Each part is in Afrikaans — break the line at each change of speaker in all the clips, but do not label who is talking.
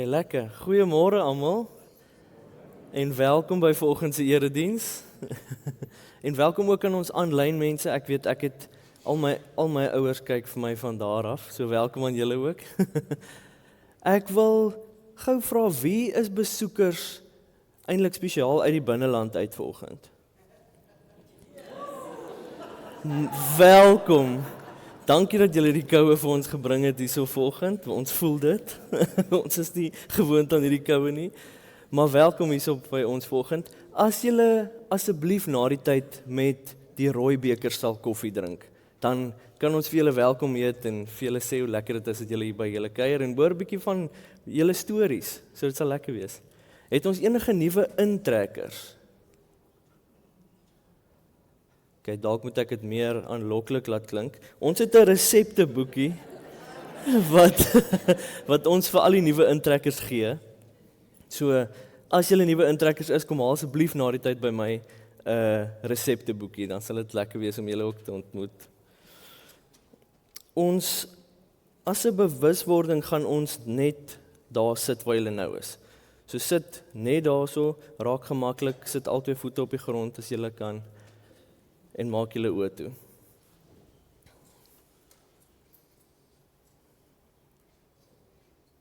Okay, lekker. Goeiemôre almal en welkom by vanoggend se erediens. En welkom ook aan ons aanlyn mense. Ek weet ek het al my ouers kyk vir my van daar af. So welkom aan julle ook. Ek wil gou vra wie is besoekers eintlik spesiaal uit die binneland uit vanoggend? Welkom. Dankie dat julle die koue vir ons gebring het hierso vanoggend. Ons voel dit. Ons is nie gewoond aan hierdie koue nie. Maar welkom hierso by ons vanoggend. As julle asseblief na die tyd met die rooi beker sal koffie drink, dan kan ons vir julle welkom heet en vir julle sê hoe lekker dit is dat julle hier by julle kuier en hoor 'n bietjie van julle stories. So dit sal lekker wees. Het ons enige nuwe intrekkers? Okay, dalk moet ek dit meer aanloklik laat klink. Ons het 'n resepteboekie wat ons vir al die nuwe intrekkers gee. So as julle nuwe intrekkers is, kom haal asseblief na die tyd by my 'n resepteboekie, dan sal dit lekker wees om julle ook te ontmoet. Ons as 'n bewuswording gaan ons net daar sit waar julle nou is. So sit net daarso, raak gemaklik, sit al twee voete op die grond as julle kan. En maak julle oë toe.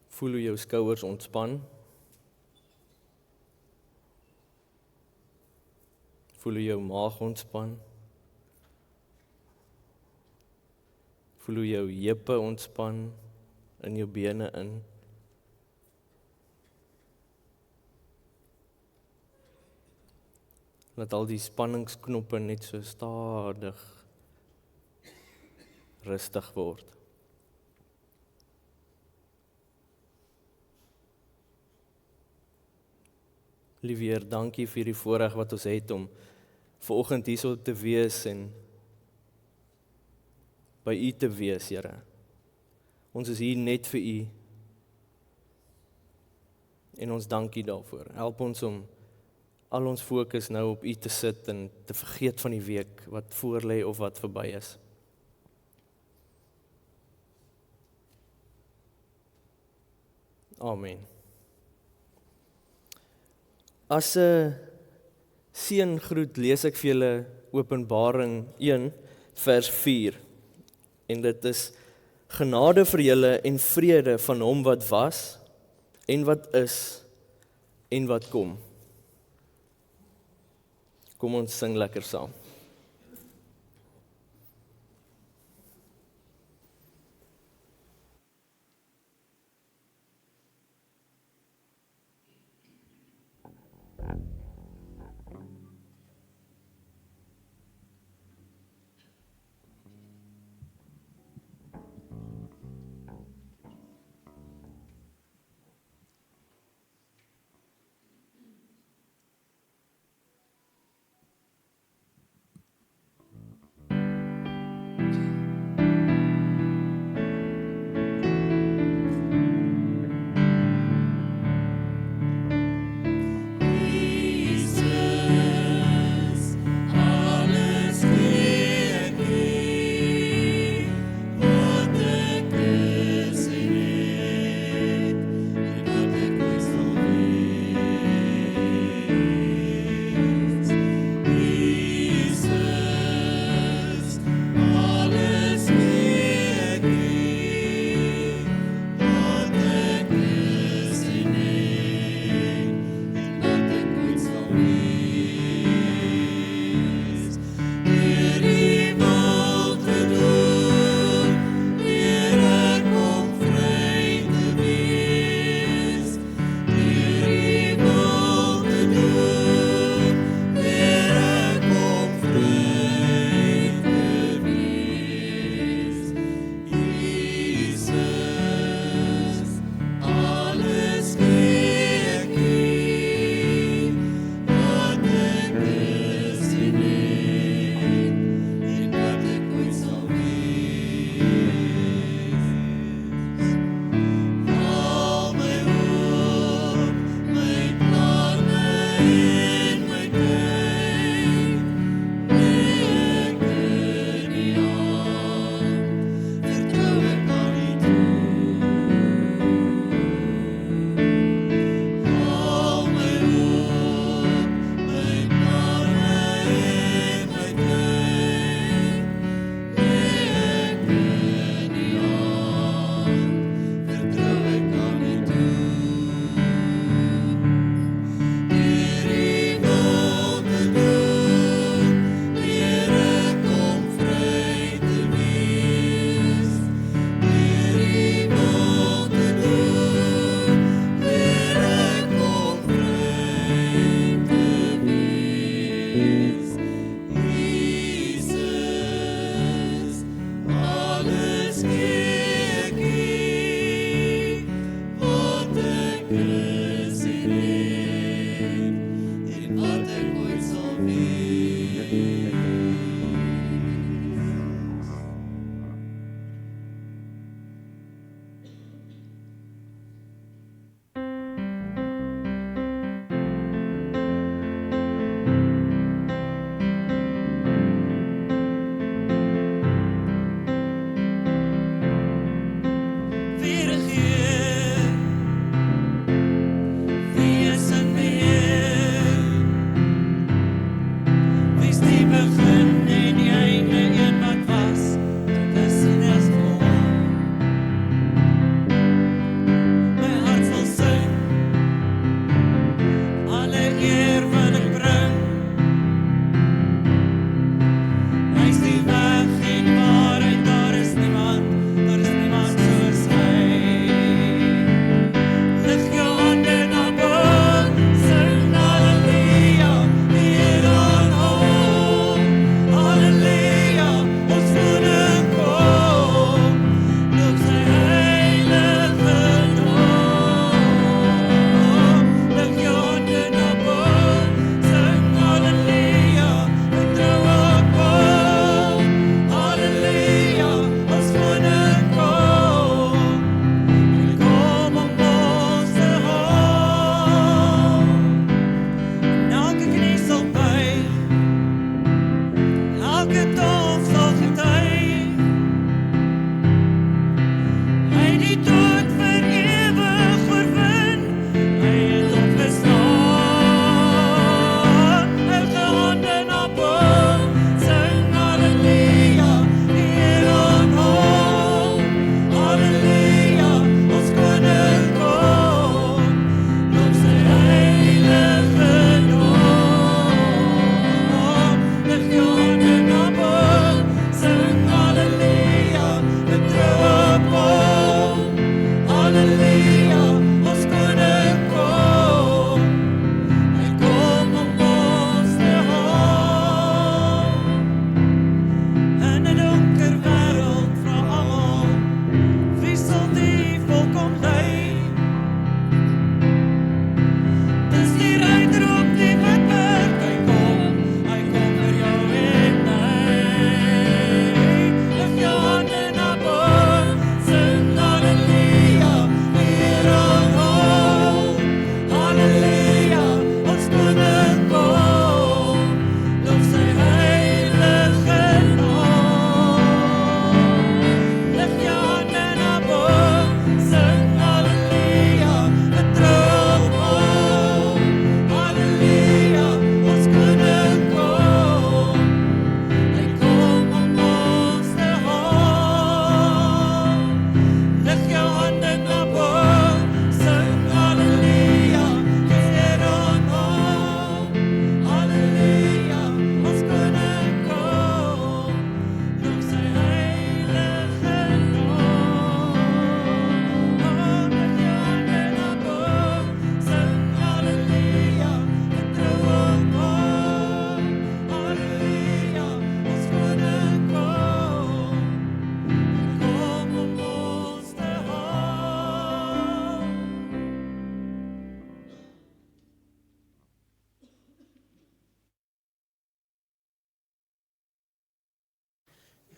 Voel hoe jou skouers ontspan. Voel hoe jou maag ontspan. Voel hoe jou heupe ontspan in jou bene in. Laat al die spanningsknoppe net so stadig rustig word. Liewe Heer, dankie vir die voorreg wat ons het om vanoggend hierso te wees en by U te wees, Here. Ons is hier net vir U. En ons dankie daarvoor. Help ons om al ons fokus nou op U te sit en te vergeet van die week wat voor lê of wat verby is. Amen. As 'n seëngroet lees ek vir julle Openbaring 1 vers 4. En dit is: genade vir julle en vrede van hom wat was en wat is en wat kom. Kom ons sing lekker saam.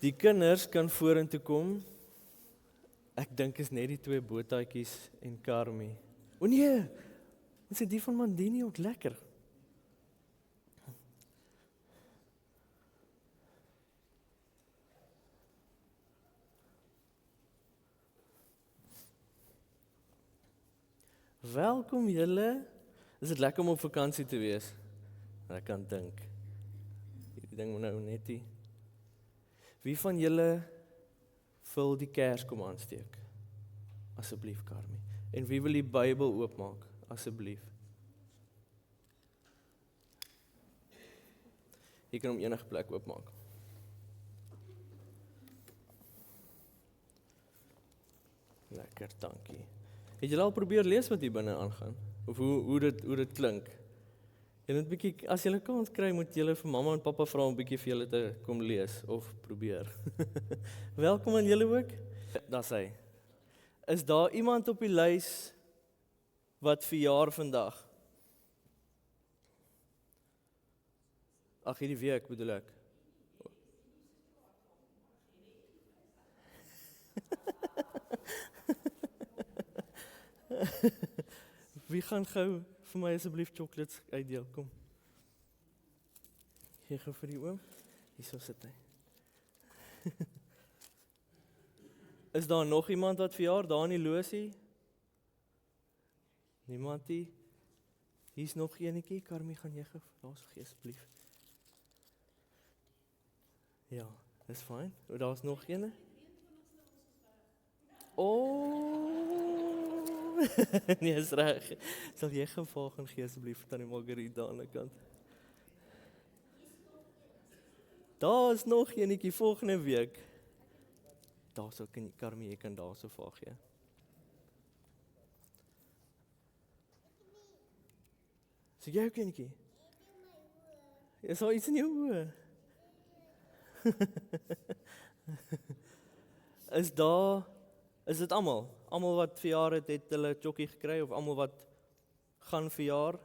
Die kinders kan vorentoe kom. Ek dink is net die twee bootaaitjies en Carmi. O nee, ons het die van Mandini ook lekker. Welkom julle. Is dit lekker om op vakansie te wees? Ek kan dink. Hierdie ding moet nou net nie. Wie van julle wil die kerskom aansteek? Asseblief, Carmi. En wie wil die Bybel oopmaak? Asseblief. Jy kan hom enige plek oopmaak. Lekker, dankie. Het julle al probeer lees wat hier binne aangaan? Of hoe dit klink? Jy moet bietjie, as julle kans kry, moet julle vir mamma en pappa vra om bietjie vir julle te kom lees of probeer. Welkom aan julle ook. Daar sê. Is daar iemand op die lys wat verjaar vandag? Ag, hierdie week bedoel ek. Wie gaan gou vir my asseblief chocolates uitdeel, kom. Gee gou vir die oom. Hierso sit hy. Is daar nog iemand wat verjaar? Daar in die loosie? Niemand nie? Hier's nog eenetjie, Carmi, gaan jy gou daar's gee asseblief. Ja, dis fyn. Daar's nog eene. Nee, is reg. Sal jy gou gaan gee asseblief tannie Margarita aan die kant. Daar is nog eenetjie volgende week. Daarso kan Carmi, jy kan daarso vir gee. So jy ook eenetjie? Is daar iets in jou oë? Is dit almal? Almal wat verjaar het hulle chokkie gekry of almal wat gaan verjaar?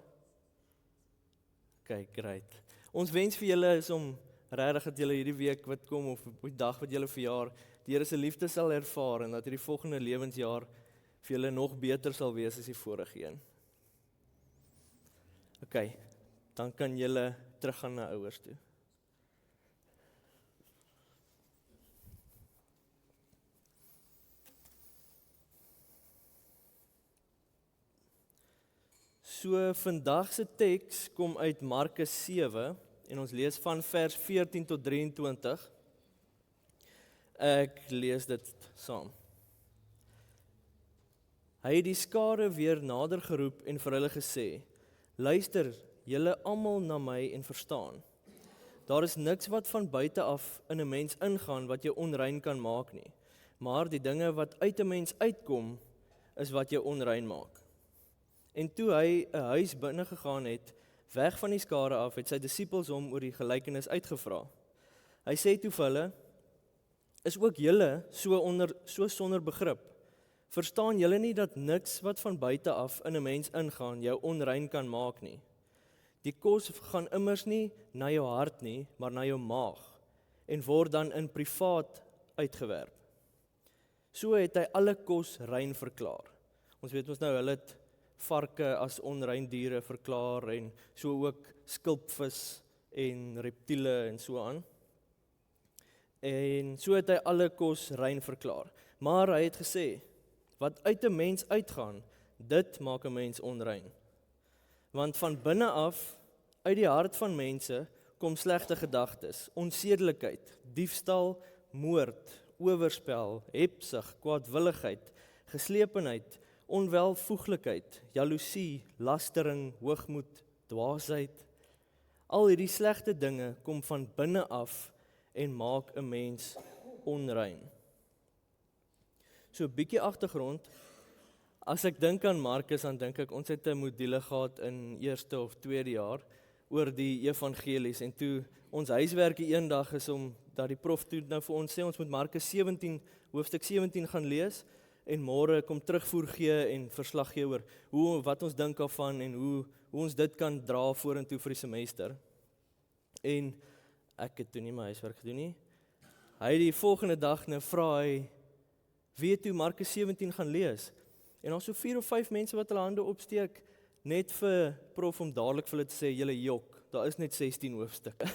Okay, great. Ons wens vir julle is om regtig dat julle hierdie week wat kom of op die dag wat julle verjaar, die Here se liefde sal ervaar en dat hierdie volgende lewensjaar vir julle nog beter sal wees as die vorige een. Okay, dan kan julle teruggaan na ouers toe. So vandag se teks kom uit Markus 7 en ons lees van vers 14 tot 23. Ek lees dit saam. Hy het die skare weer nader geroep en vir hulle gesê: Luister, julle almal na my en verstaan. Daar is niks wat van buite af in 'n mens ingaan wat jou onrein kan maak nie, maar die dinge wat uit 'n mens uitkom, is wat jou onrein maak. En toe hy 'n huis binne gegaan het, weg van die skare af, het sy disippels hom oor die gelykenis uitgevra. Hy sê toe vir hulle: Is ook julle so sonder begrip? Verstaan julle nie dat niks wat van buite af in 'n mens ingaan jou onrein kan maak nie? Die kos gaan immers nie na jou hart nie, maar na jou maag en word dan in privaat uitgewerp. So het hy alle kos rein verklaar. Ons weet ons nou hulle het varke as onrein diere verklaar en so ook skilpvis en reptiele en so aan. En so het hy alle kos rein verklaar. Maar hy het gesê, wat uit 'n mens uitgaan, dit maak 'n mens onrein. Want van binne af, uit die hart van mense, kom slegte gedagtes, onsedelikheid, diefstal, moord, oorspel, hebsug, kwaadwilligheid, geslepenheid, onwelvoeglikheid, jaloesie, lastering, hoogmoed, dwaasheid. Al hierdie slegte dinge kom van binne af en maak 'n mens onrein. So 'n bietjie agtergrond. As ek dink aan Markus, dan dink ek ons het 'n module gehad in eerste of tweede jaar oor die evangelies en toe ons huiswerkie eendag is om dat die prof toe nou vir ons sê ons moet Markus 17 hoofstuk 17 gaan lees en môre kom terugvoer gee en verslag gee oor wat ons dink daarvan en hoe ons dit kan dra vorentoe vir die semester. En ek het toe nie my huiswerk gedoen nie. hy die volgende dag nou vra hy, wie het toe Markus 17 gaan lees? En daar so 4 of 5 mense wat hulle hande opsteek, net vir prof om dadelik vir hulle te sê, julle jok, daar is net 16 hoofstukke.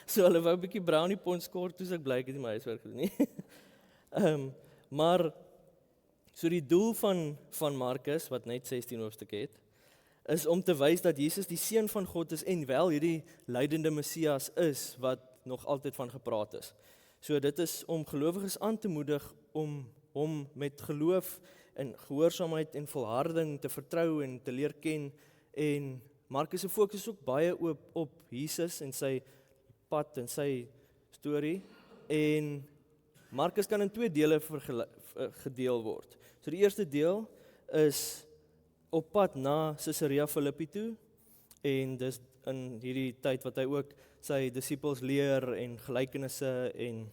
So hulle wou 'n bietjie brownie points score, toe ek bly ek het nie my huiswerk gedoen nie. Maar, so die doel van Markus, wat net 16 hoofstukke het, is om te wys dat Jesus die seun van God is en wel hierdie lydende Messias is, wat nog altyd van gepraat is. So dit is om gelowiges aan te moedig om hom met geloof en gehoorsaamheid en volharding te vertrou en te leer ken. En Markus se fokus is ook baie op Jesus en sy pad en sy storie. En Markus kan in 2 dele gedeel word. So die eerste deel is op pad na Caesarea Philippi toe, en dis in hierdie tyd wat hy ook sy disippels leer en gelykenisse en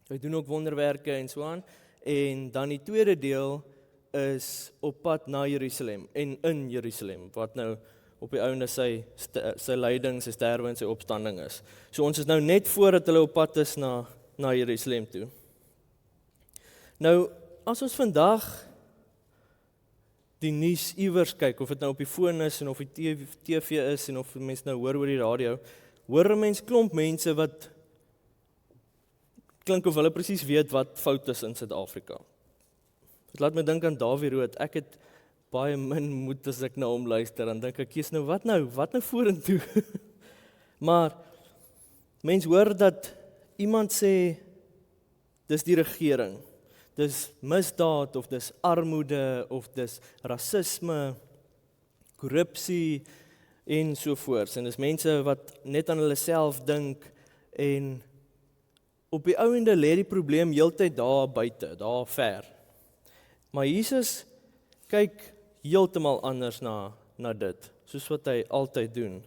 hy doen ook wonderwerke en so aan. En dan die tweede deel is op pad na Jerusalem en in Jerusalem, wat nou op die ouende sy lyding, sy sterwe en sy opstanding is. So ons is nou net voordat hulle op pad is na Jerusalem toe. Nou, as ons vandag die nuus iewers kyk, of dit nou op die foon is en of die TV is en of mense nou hoor oor die radio, hoor 'n mens klomp mense wat klink of hulle presies weet wat fout is in Suid-Afrika. Dit laat my dink aan Dawie Rood. Ek het baie min moed as ek na hom luister, en dink ek, kies nou, wat nou vorentoe? Maar, mens hoor dat iemand sê, dis die regering, dis misdaad, of dis armoede, of dis rasisme, korrupsie, en sovoorts. En dis mense wat net aan hulle self dink, en op die ouende lê die probleem heeltyd daar buite, daar ver. Maar Jesus kyk heeltemal anders na dit, soos wat hy altyd doen.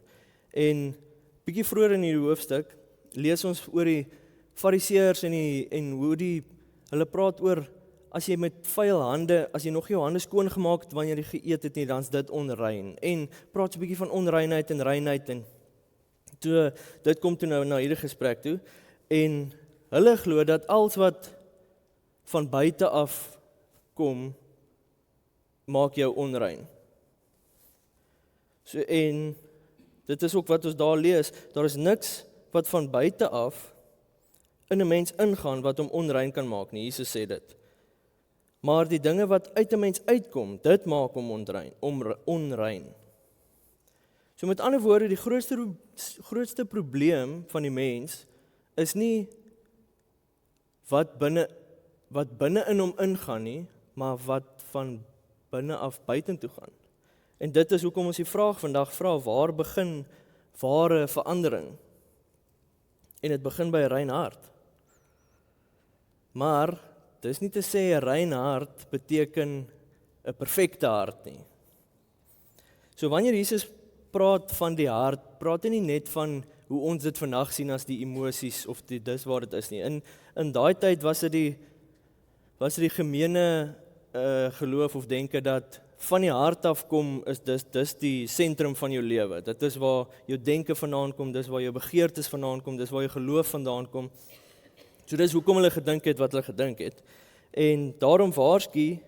En bietjie vroeër in hierdie hoofstuk lees ons oor die Fariseërs en hoe hulle praat oor, as jy met vuil hande, as jy nog jou hande skoon gemaak het wanneer jy geëet het nie, dan is dit onrein. En praat so 'n bietjie van onreinheid en reinheid, en toe, dit kom toe nou na hierdie gesprek toe, en hulle glo dat alles wat van buite af kom, maak jou onrein. So, en dit is ook wat ons daar lees, daar is niks wat van buite af in 'n mens ingaan wat hom onrein kan maak nie, Jesus sê dit. Maar die dinge wat uit 'n mens uitkom, dit maak hom onrein. So met ander woorde, die grootste probleem van die mens is nie wat binne in hom ingaan nie, maar wat van binne af buitentoe gaan. En dit is hoekom ons die vraag vandag vra, waar begin ware verandering? En dit begin by 'n rein hart. Maar dis nie te sê 'n rein hart beteken 'n perfekte hart nie. So wanneer Jesus praat van die hart, praat hy nie net van hoe ons dit vandag sien as die emosies of dis waar dit is nie. In daai tyd was dit die gemeene geloof of denke dat van die hart af kom is dis die sentrum van jou lewe. Dit is waar jou denke vandaan kom, dis waar jou begeertes vandaan kom, dis waar jou geloof vandaan kom. So dis hoekom hulle gedink het wat hulle gedink het. En daarom waarsku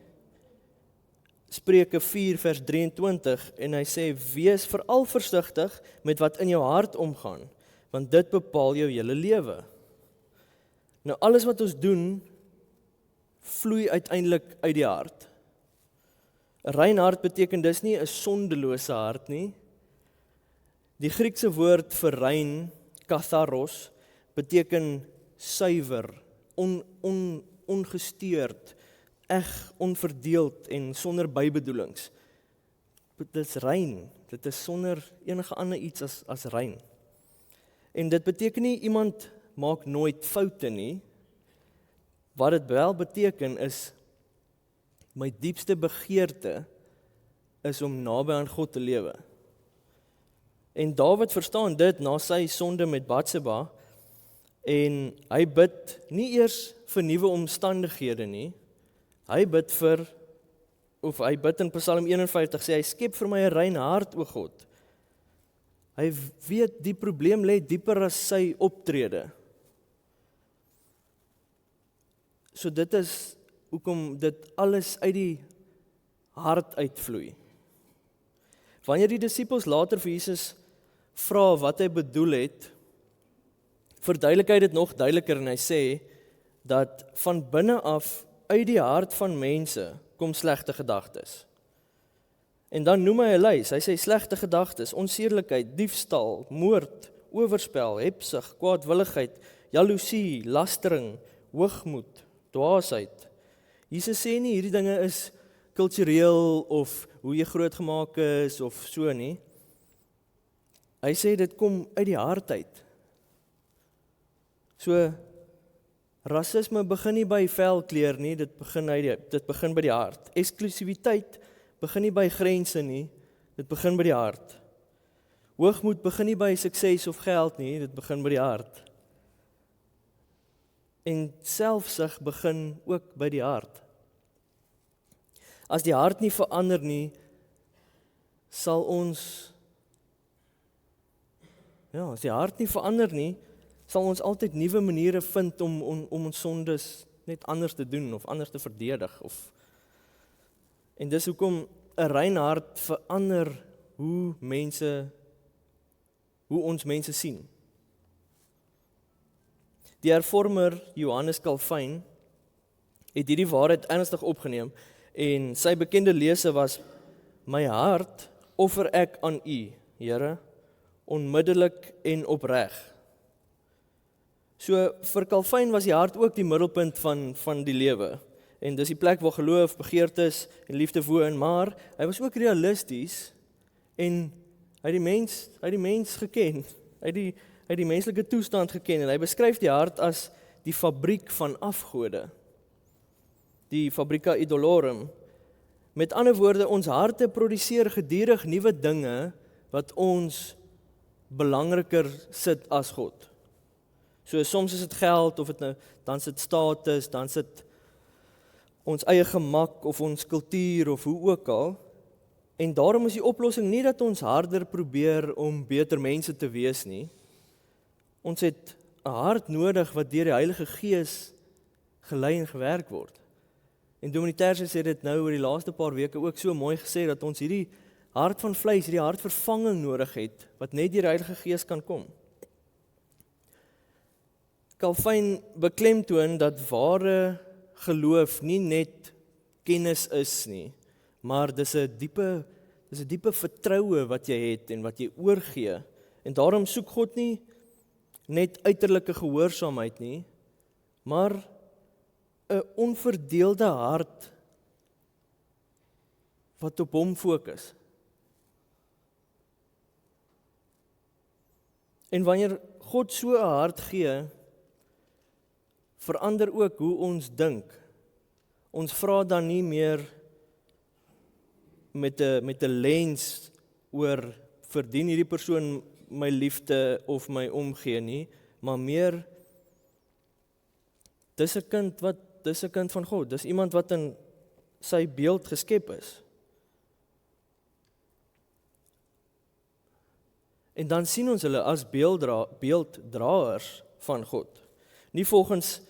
Spreuke 4 vers 23 en hy sê, wees veral versigtig met wat in jou hart omgaan, want dit bepaal jou hele lewe. Nou alles wat ons doen, vloei uiteindelik uit die hart. 'n Rein hart beteken dis nie 'n sondelose hart nie. Die Griekse woord vir rein, katharos, beteken suiwer, ongesteurd, onverdeeld en sonder bybedoelings. Dit is rein, dit is sonder enige ander iets as rein. En dit beteken nie iemand maak nooit foute nie. Wat dit wel beteken is, my diepste begeerte is om naby aan God te lewe. En Dawid verstaan dit na sy sonde met Batseba, en hy bid nie eers vir nuwe omstandighede nie, hy bid in Psalm 51 sê hy, skep vir my 'n rein hart, o God, Hy weet die probleem lê dieper as sy optrede. So dit is hoekom dit alles uit die hart uitvloei. Wanneer die disippels later vir Jesus vra wat hy bedoel het, verduidelik hy dit nog duideliker en hy sê dat van binne af uit die hart van mense kom slegte gedagtes. En dan noem hy 'n lys. Hy sê slegte gedagtes, onsedelikheid, diefstal, moord, oorspel, hebsug, kwaadwilligheid, jaloesie, lastering, hoogmoed, dwaasheid. Jesus sê nie hierdie dinge is kultureel of hoe jy grootgemaak is of so nie. Hy sê dit kom uit die hart uit. So rasisme begin nie by velkleur nie, dit begin by die hart. Eksklusiwiteit begin nie by grense nie, dit begin by die hart. Hoogmoed begin nie by sukses of geld nie, dit begin by die hart. En selfsug begin ook by die hart. As die hart nie verander nie, sal ons as die hart nie verander nie, sal ons altyd nuwe maniere vind om ons sondes net anders te doen of anders te verdedig en dis hoekom 'n rein hart verander hoe ons mense sien. Die hervormer Johannes Calvin het hierdie waarheid ernstig opgeneem en sy bekende lese was: My hart offer ek aan U, Here, onmiddellik en opreg. So vir Calvin was die hart ook die middelpunt van die lewe. En dis die plek waar geloof, begeertes en liefde woon, maar hy was ook realisties en hy het die mens geken, hy het die menslike toestand geken en hy beskryf die hart as die fabriek van afgode, die fabrica idolorum. Met ander woorde, ons harte produseer gedurig nuwe dinge wat ons belangriker sit as God. So soms is dit geld of dan is dit status, dan is dit ons eie gemak of ons kultuur of hoe ook al. En daarom is die oplossing nie dat ons harder probeer om beter mense te wees nie. Ons het 'n hart nodig wat deur die Heilige Gees gelei en gewerk word. En Dominee Tersius het dit nou oor die laaste paar weke ook so mooi gesê dat ons hierdie hart van vleis, hierdie hartvervanging nodig het wat net deur die Heilige Gees kan kom. Calvin beklemtoon dat ware geloof nie net kennis is nie, maar dis 'n diepe vertroue wat jy het en wat jy oorgee. En daarom soek God nie net uiterlike gehoorsaamheid nie, maar 'n onverdeelde hart wat op hom fokus. En wanneer God so 'n hart gee, verander ook hoe ons dink. Ons vra dan nie meer met 'n lens oor verdien hierdie persoon my liefde of my omgee nie, maar meer dis 'n kind van God, dis iemand wat in sy beeld geskep is. En dan sien ons hulle as beelddraers van God. Nie volgens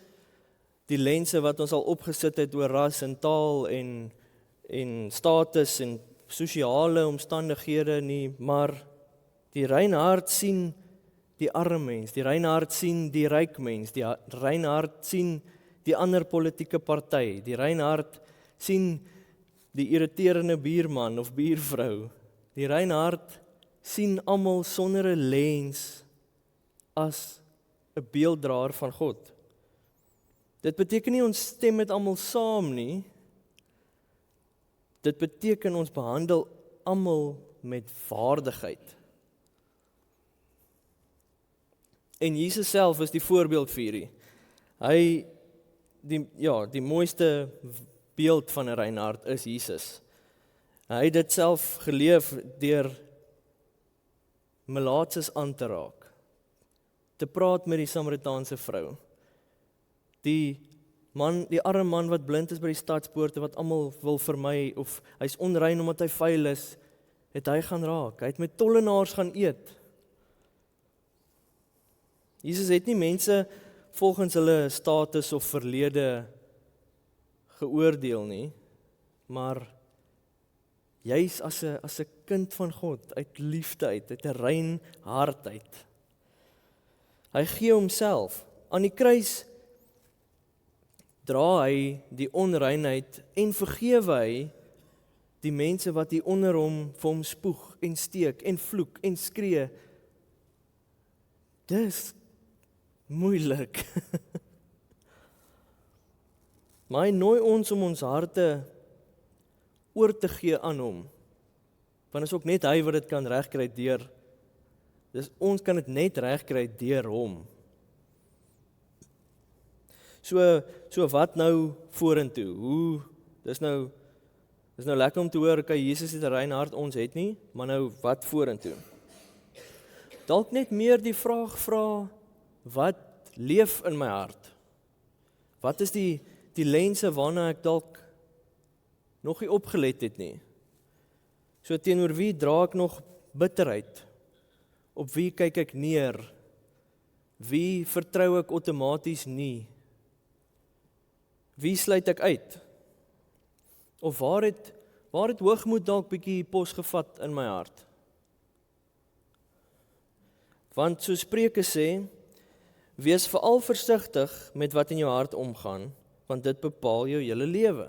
die lense wat ons al opgesit het oor ras en taal en status en sosiale omstandighede nie, maar die rein hart sien die arme mens, die rein hart sien die ryk mens, die rein hart sien die ander politieke party, die rein hart sien die irriterende buurman of buurvrou, die rein hart sien almal sonder 'n lens as 'n beelddraer van God. Dit beteken nie ons stem met almal saam nie. Dit beteken ons behandel almal met waardigheid. En Jesus self is die voorbeeld vir hierdie. Hy die mooiste beeld van 'n rein hart is Jesus. Hy het dit self geleef deur melaatses aan te raak, te praat met die Samaritaanse vrou, die arme man wat blind is by die stadspoorte, wat almal wil vermy, of hy's onrein omdat hy vuil is, het hy gaan raak. Hy het met tollenaars gaan eet. Jesus het nie mense volgens hulle status of verlede geoordeel nie, maar juis as 'n kind van God, uit liefde uit 'n rein hart uit. Hy gee homself. Aan die kruis dra hy die onreinheid en vergewe hy die mense wat hier onder hom vir hom spoeg en steek en vloek en skree. Dis moeilik. Maar hy nooi ons om ons harte oor te gee aan hom. Want is ook net hy wat dit kan regkry deur. Ons kan dit net regkry deur hom. So wat nou vorentoe? Dis nou lekker om te hoor, okay, Jesus het 'n rein hart, ons het nie, maar nou wat vorentoe? Dalk net meer die vraag vra, wat leef in my hart? Wat is die lense waarna ek dalk nog nie opgelet het nie? So teenoor wie dra ek nog bitterheid? Op wie kyk ek neer? Wie vertrou ek outomaties nie? Wie sluit ek uit? Of waar het hoogmoed dalk bietjie pos gevat in my hart? Want so Spreuke sê, wees veral versigtig met wat in jou hart omgaan, want dit bepaal jou hele lewe.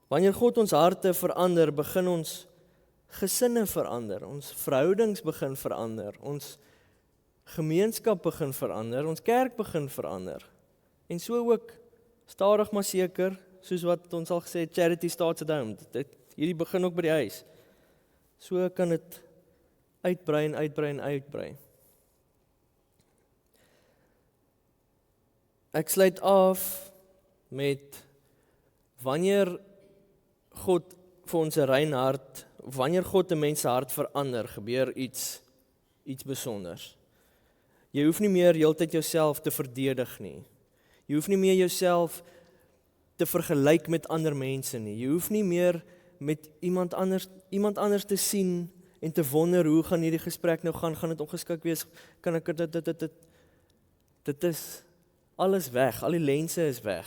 Wanneer God ons harte verander, begin ons gesinne verander, ons verhoudings begin verander, ons gemeenskap begin verander, ons kerk begin verander. En so ook stadig maar seker, soos wat ons al gesê het, charity starts at home. Hierdie begin ook by die huis. So kan dit uitbrei en uitbrei en uitbrei. Ek sluit af met wanneer God vir ons 'n rein hart, wanneer God 'n mens se hart verander, gebeur iets besonders. Jy hoef nie meer heeltyd jouself te verdedig nie. Jy hoef nie meer jouself te vergelyk met ander mense nie. Jy hoef nie meer met iemand anders te sien en te wonder hoe gaan hierdie gesprek nou gaan dit ongeskik wees, kan ek dit is alles weg, al die lense is weg.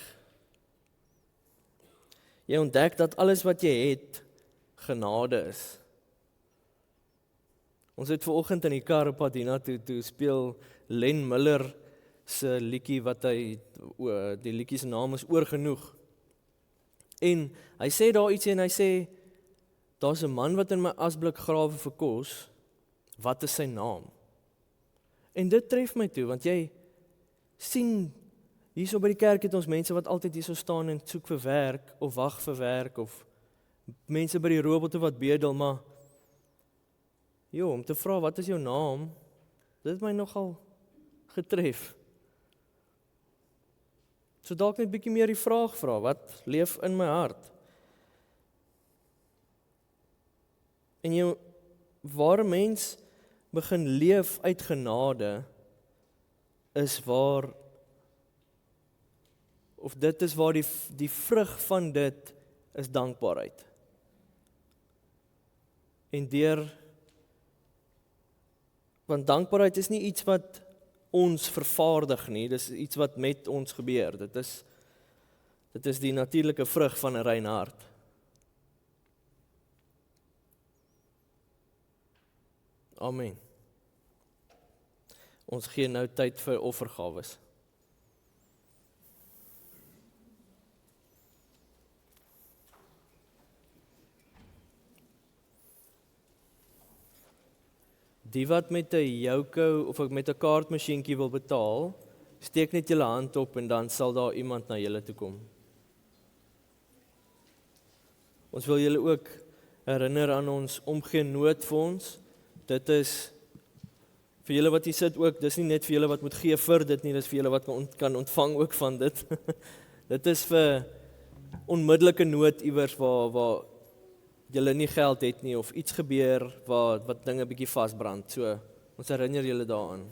Jy ontdek dat alles wat jy het, genade is. Ons het vanoggend in die kar op pad hiernatoe toe speel Len Miller se liedjie wat die liedjie se naam is Oorgenoeg. En hy sê daar ietsie en hy sê, daar's 'n man wat in my asblik grawe vir kos, wat is sy naam? En dit tref my toe, want jy sien, hierso by die kerk het ons mense wat altyd hierso staan en soek vir werk, of wag vir werk, of mense by die robotte wat bedel, maar om te vra, wat is jou naam? Dit het my nogal getref. So dalk net bietjie meer die vraag vra, wat leef in my hart? En waar 'n mens begin leef uit genade, is waar, of dit is waar die vrug van dit is dankbaarheid. En want dankbaarheid is nie iets wat ons vervaardig nie, dis iets wat met ons gebeur. Dit is die natuurlike vrug van 'n rein hart. Amen. Ons gee nou tyd vir offergawes. Die wat met 'n Yoco of met 'n kaartmasjienkie wil betaal, steek net julle hand op en dan sal daar iemand na julle toe kom. Ons wil julle ook herinner aan ons omgee noodfonds. Dit is vir julle wat hier sit ook, dis nie net vir julle wat moet gee vir dit nie, dis vir julle wat kan ontvang ook van dit. Dit is vir onmiddellike nood iewers waar julle nie geld het nie, of iets gebeur wat dinge bietjie vasbrand. So, ons herinner julle daaraan.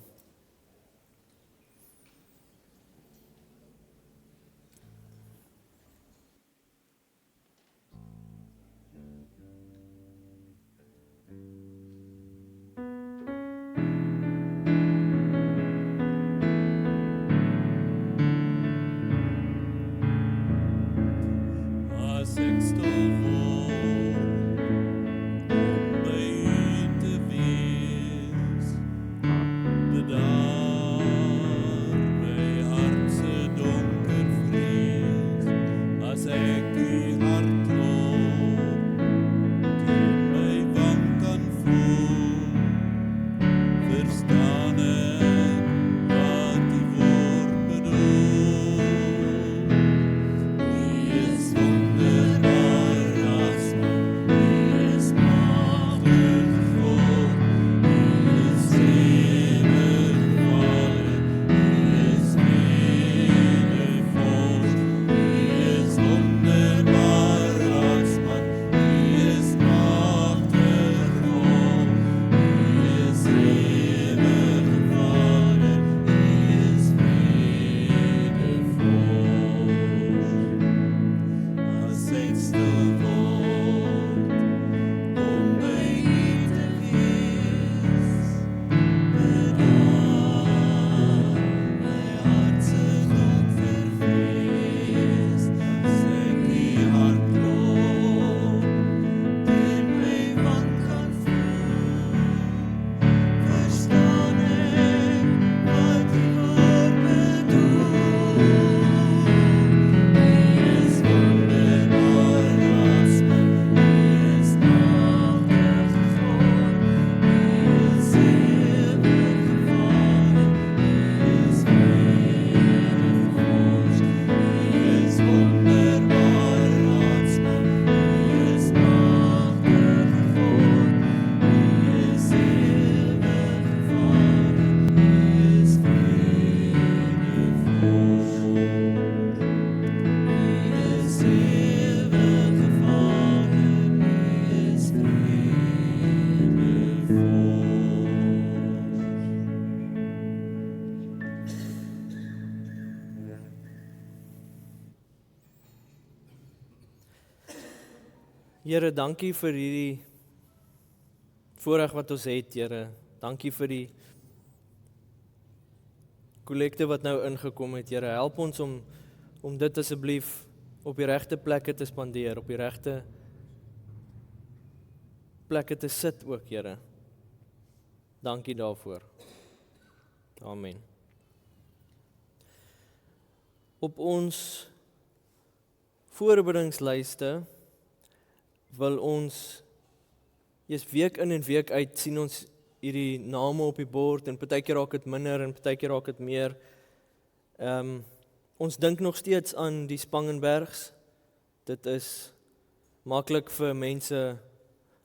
Here, dankie vir hierdie voorreg wat ons het, Here. Dankie vir die kollekte wat nou ingekom het, Here. Help ons om dit asseblief op die regte plekke te spandeer, op die regte plekke te sit ook, Here. Dankie daarvoor. Amen. Op ons voorbereidingslyste wil ons week in en week uit sien ons hierdie name op die bord en partykeer raak dit minder en partykeer raak dit meer. Ons dink nog steeds aan die Spangenbergs. Dit is maklik vir mense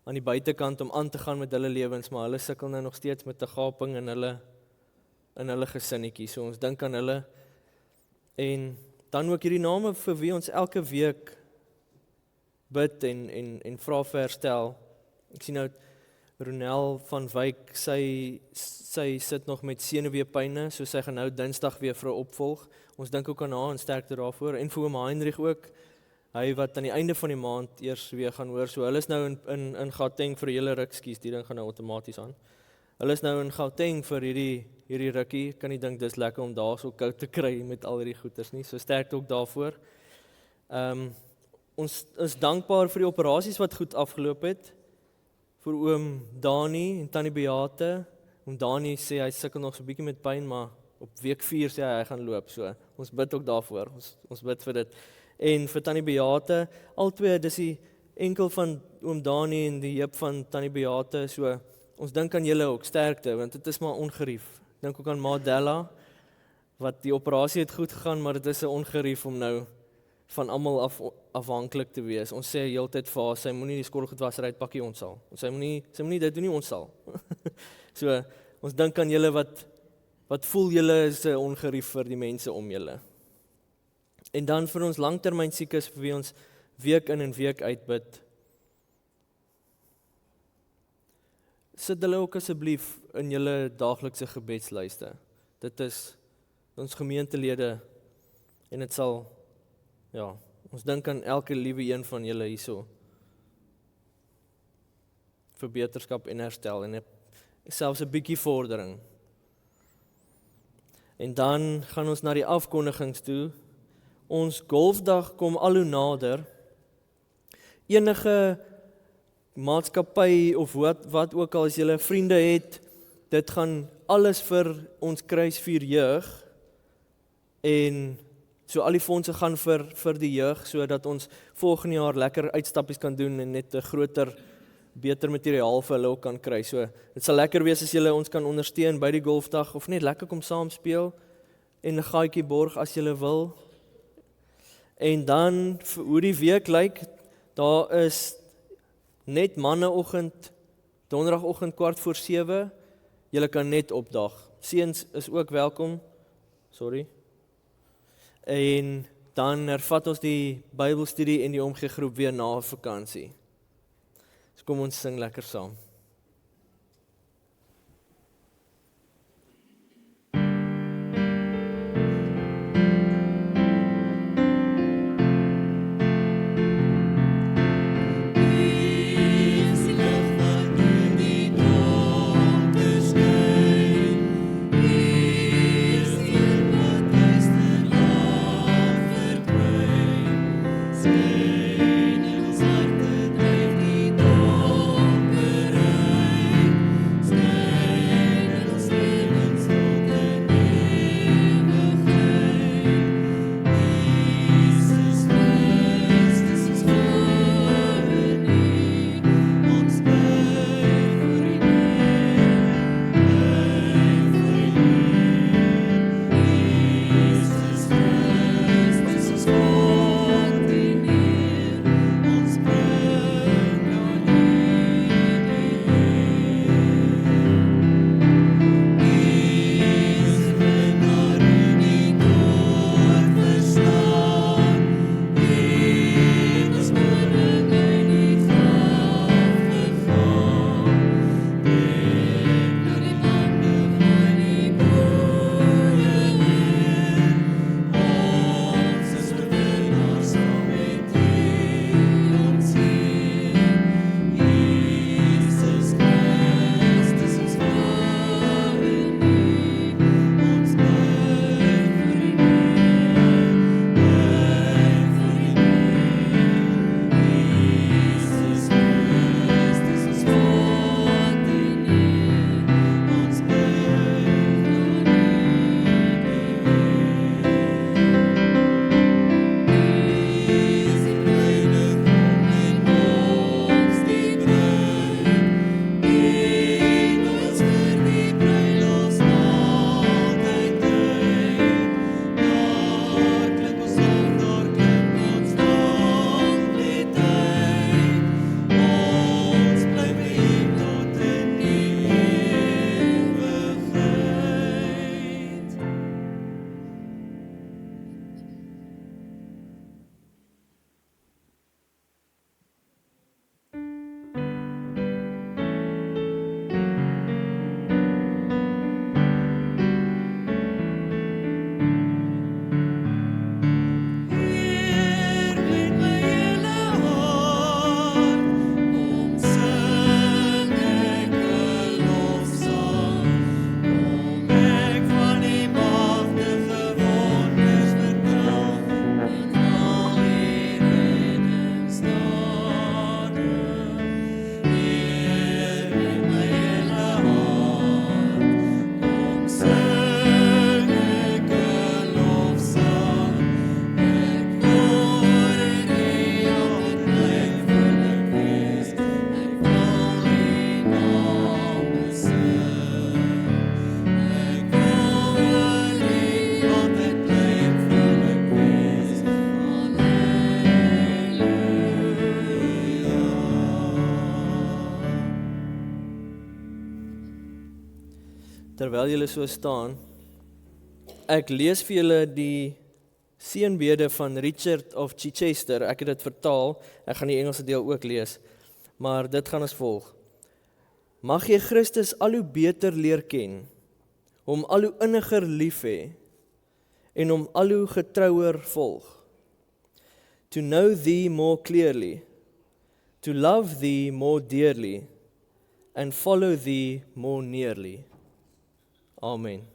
aan die buitekant om aan te gaan met hulle lewens, maar hulle sukkel nou nog steeds met 'n gaping in hulle gesinnetjie. So ons dink aan hulle en dan ook hierdie name vir wie ons elke week bid en vra vir herstel. Ek sien nou Ronel van Wyk, sy sit nog met senuweepyne, so sy gaan nou Dinsdag weer vir 'n opvolg. Ons dink ook aan haar en sterkte daarvoor. En vir oom Heinrich ook, hy wat aan die einde van die maand eers weer gaan hoor. So hulle is nou in Gauteng vir 'n hele ruk, skus, die ding gaan nou outomaties aan. Hulle is nou in Gauteng vir hierdie rukkie. Kan nie dink dis lekker om daar so koud te kry met al hierdie goeders nie. So sterkte ook daarvoor. Ons is dankbaar vir die operasies wat goed afgeloop het. Vir oom Dani en tannie Beate. Oom Dani sê hy sukkel nog so 'n bietjie met pyn, maar op week 4 sê hy gaan loop. So ons bid ook daarvoor. Ons bid vir dit. En vir tannie Beate, albei dis die enkel van oom Dani en die heup van tannie Beate. So ons dink aan julle ook sterkte, want dit is maar ongerief. Dink ook aan Madella, wat die operasie het goed gegaan, maar dit is 'n ongerief om nou van almal afhanklik te wees. Ons sê heeltyd vir haar, sy moenie die skottelgoedwasser uitpakkie ons sal. Sy moenie dit doen nie, ons sal. So ons dink aan julle wat voel julle is 'n ongerief vir die mense om julle. En dan vir ons langtermyn siekes vir wie ons week in en week uit bid. Sit hulle ook asseblief in julle daaglikse gebedslyste. Dit is ons gemeentelede en dit sal, ons dink aan elke liewe een van julle hierso vir beterskap en herstel en selfs 'n bietjie vordering. En dan gaan ons na die afkondigings toe. Ons golfdag kom al hoe nader. Enige maatskappy of wat ook al as julle vriende het, dit gaan alles vir ons Kruisvuur jeug en so al die fondse gaan vir die jeug, sodat ons volgende jaar lekker uitstappies kan doen en net 'n groter, beter materiaal vir hulle ook kan kry. So dit sal lekker wees as julle ons kan ondersteun by die golfdag of net lekker kom saam speel en 'n gaatjie borg as julle wil. En dan hoe die week lyk, daar is net manneoggend, donderdagoggend 6:15. Julle kan net opdag. Seuns is ook welkom. En dan hervat ons die Bybelstudie en die omgegroep weer na vakansie. So kom ons sing lekker saam.
Skyn in ons harte dryf die donker
terwyl julle so staan, ek lees vir julle die seënbede van Richard of Chichester. Ek het dit vertaal, ek gaan die Engelse deel ook lees, maar dit gaan as volg. Mag jy Christus al hoe beter leer ken, hom al hoe inniger lief hê, en hom al hoe getrouer volg. To know thee more clearly, to love thee more dearly, and follow thee more nearly. Amen.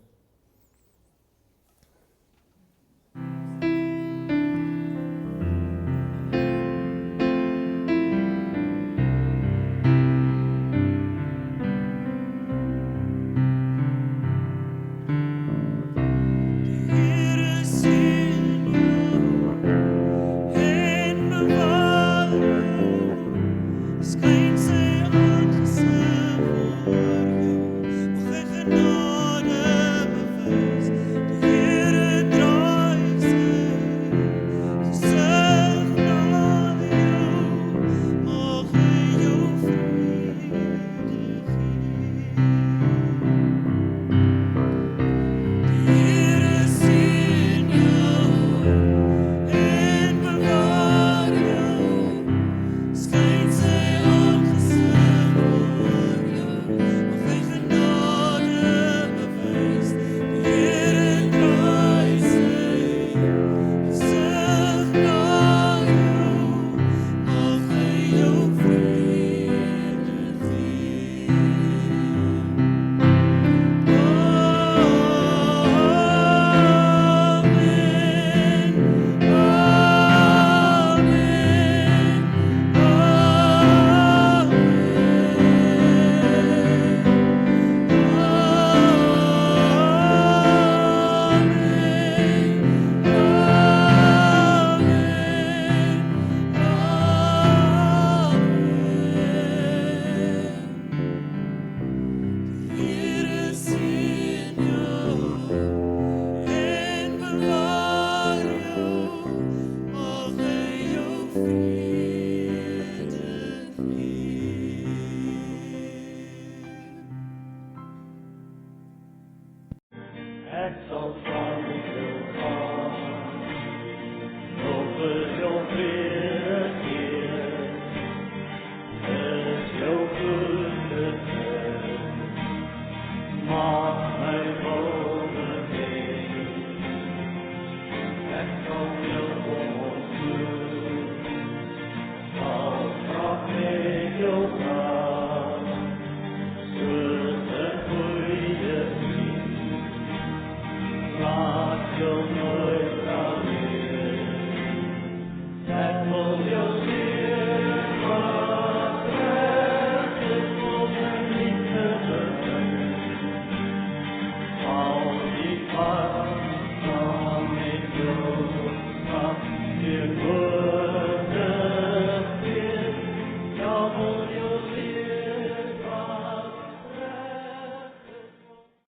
Ek sal